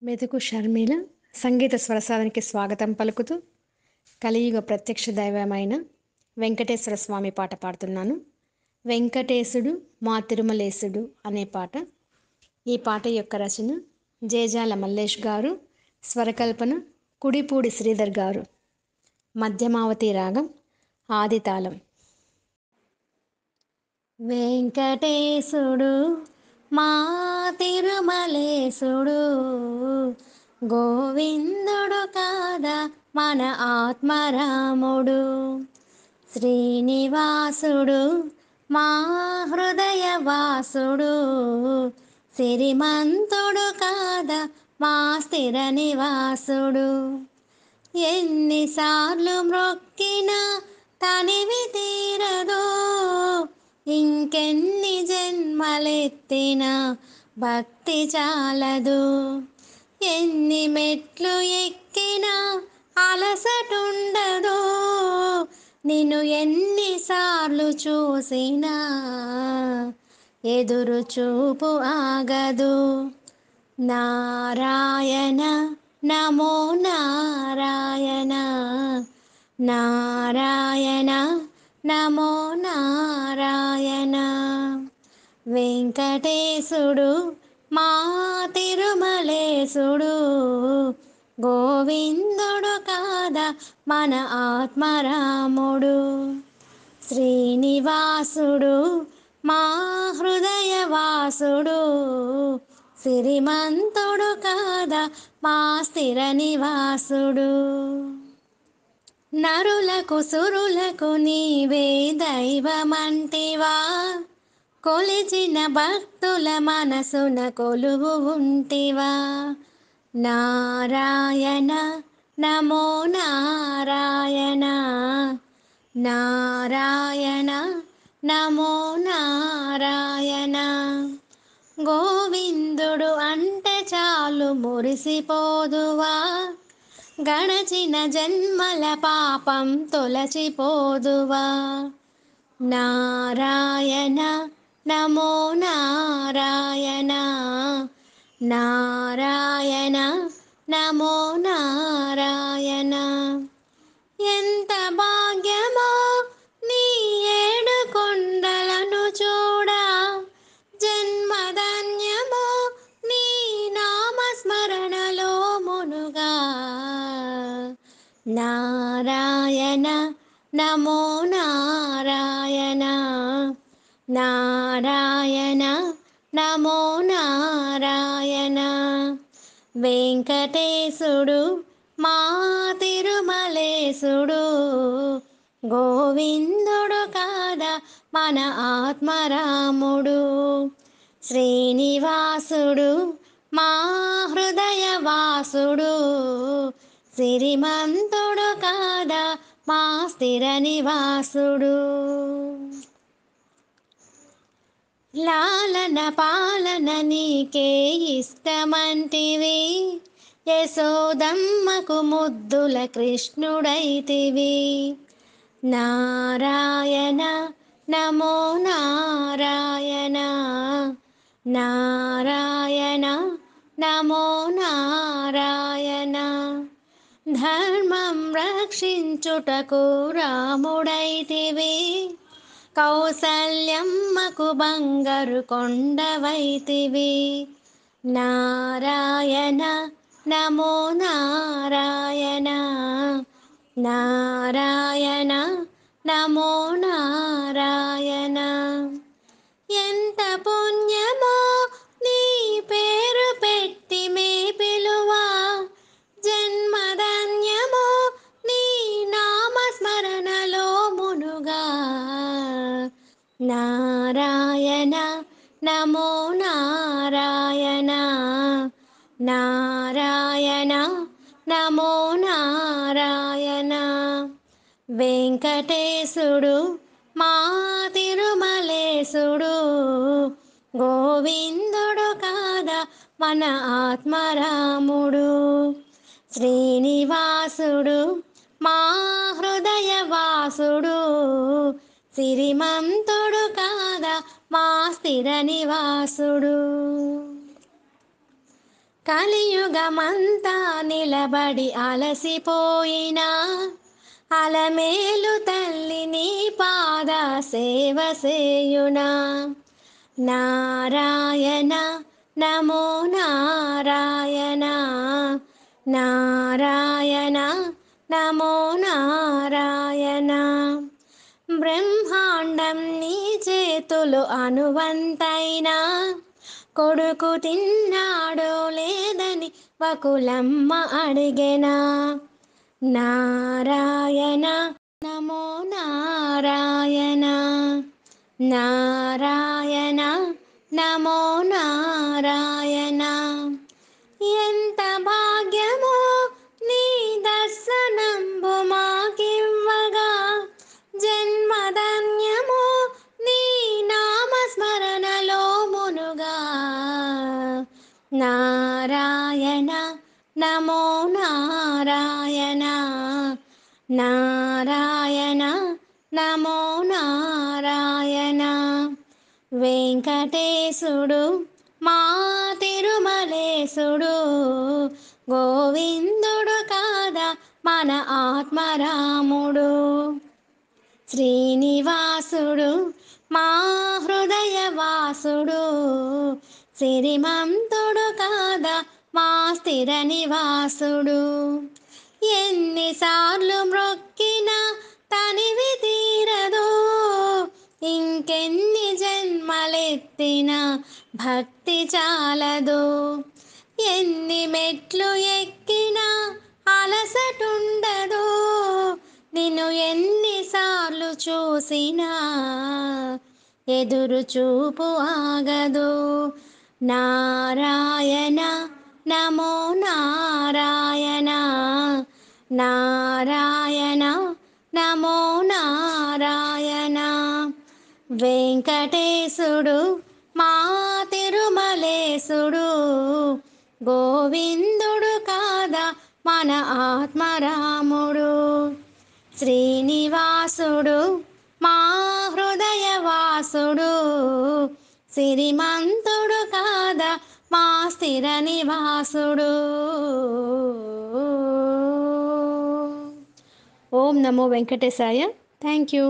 మెతుకు షర్మిల సంగీత స్వరసాధనకి స్వాగతం పలుకుతూ కలియుగ ప్రత్యక్ష దైవమైన వెంకటేశ్వర స్వామి పాట పాడుతున్నాను. వెంకటేశుడు మా తిరుమలేశుడు అనే పాట. ఈ పాట యొక్క రచన జేజాల మల్లేష్ గారు, స్వరకల్పన కుడిపూడి శ్రీధర్ గారు. మధ్యమావతి రాగం, ఆదితాళం. వెంకటేశుడు మా తిరుమలేశుడు, గోవిందుడు కాదా మన ఆత్మరాముడు. శ్రీనివాసుడు మా హృదయవాసుడు, సిరిమంతుడు కాదా మా స్థిర నివాసుడు. ఎన్నిసార్లు మ్రొక్కినా తనివి తీరదో, ఇంకెన్ని జన్మలెత్తినా భక్తి చాలదు. ఎన్ని మెట్లు ఎక్కినా అలసటుండదో, నిన్ను ఎన్నిసార్లు చూసినా ఎదురు చూపు ఆగదు. నారాయణ నమో నారాయణ, నారాయణ నమో నారాయణ. వెంకటేశుడు మా తిరుమలేశుడు, గోవిందుడు కాదా మన ఆత్మరాముడు. శ్రీనివాసుడు మా హృదయవాసుడు, సిరిమంతుడు కాదా మా స్థిర నివాసుడు. నరులకు సురులకు నీవే దైవమంటివా, కొలిచిన భక్తుల మనసున కొలువు ఉంటివా. నారాయణ నమో నారాయణ, నారాయణ నమో నారాయణ. గోవిందుడు అంటే చాలు మురిసిపోదువా, గడచిన జన్మల పాపం తొలచిపోదువా. నారాయణ నమో నారాయణ, నారాయణ నమో నారాయణ. ఎంత భాగ్యమో నీ ఏడు కొండలను చూడా, జన్మధన్యమో నీ నామస్మరణలో మునుగా. నారాయణ నమో నారాయణ, నారాయణ నమో నారాయణ. వెంకటేశుడు మా తిరుమలేశుడు, గోవిందుడు కాదా మన ఆత్మరాముడు. శ్రీనివాసుడు మా హృదయవాసుడు, సిరిమంతుడు కాదా మా స్థిర నివాసుడు. లాలన పాలన నీకే ఇష్టమంటివి, యశోదమ్మకు ముద్దుల కృష్ణుడైతివి. నారాయణ నమో నారాయణ, నారాయణ నమో నారాయణ. ధర్మం రక్షించుటకు రాముడైతివి, కౌసల్యమ్మకు బంగారు కొండవైతివి. నారాయణ నమో నారాయణ, నారాయణ నమో నారాయణ. ఎంత పుణ్యమో నీ పేరు పెట్టి మే పిలువా, జన్మధన్యమో నీ నామస్మరణలో మునుగా. నారాయణ నమో నారాయణ, నారాయణ నమో నారాయణ. వెంకటేశుడు మా తిరుమలేశుడు, గోవిందుడు కాదా మన ఆత్మరాముడు. శ్రీనివాసుడు మా హృదయవాసుడు, సిరిమంతుడు కాదా మా స్థిర నివాసుడు. కలియుగమంతా నిలబడి అలసిపోయినా అలమేలు తల్లి నీ పాద సేవ సేయునా. నారాయణ నమో నారాయణ, నారాయణ నమో నారాయణ. బ్రహ్మాండం నీ చేతులు అనువంతైనా కొడుకు తిన్నాడో లేదని వకులమ్మ అడిగెనా. నారాయణ నమో నారాయణ, నారాయణ నమో నారాయణ. ఎంత భాగ్యమో నీ దర్శనంబు మాకివ్వగా, జన్మధన్యమో నీ నామస్మరణలో మునుగా. నారాయణ నమో నారాయణ, నారాయణ నమో నారాయణ. వెంకటేశుడు మా తిరుమలేశుడు, గోవిందుడు కాదా మన ఆత్మరాముడు. శ్రీనివాసుడు మా హృదయవాసుడు, సిరిమంతుడు కాదా మా స్థిర నివాసుడు. ఎన్నిసార్లు మ్రొక్కినా తనివి తీరదు, ఇంకెన్ని జన్మలెత్తినా భక్తి చాలదు. ఎన్ని మెట్లు ఎక్కినా అలసటుండదు, నిన్ను ఎన్నిసార్లు చూసినా ఎదురు చూపు ఆగదు. నారాయణ నమో నారాయణ, నారాయణ నమో నారాయణ. వెంకటేశుడు మా తిరుమలేశుడు, గోవిందుడు కాదా మన ఆత్మరాముడు. శ్రీనివాసుడు మా హృదయవాసుడు, సిరిమంతుడు కాదా మా స్థిర నివాసుడు. ఓం నమో వెంకటేశాయ. Thank you.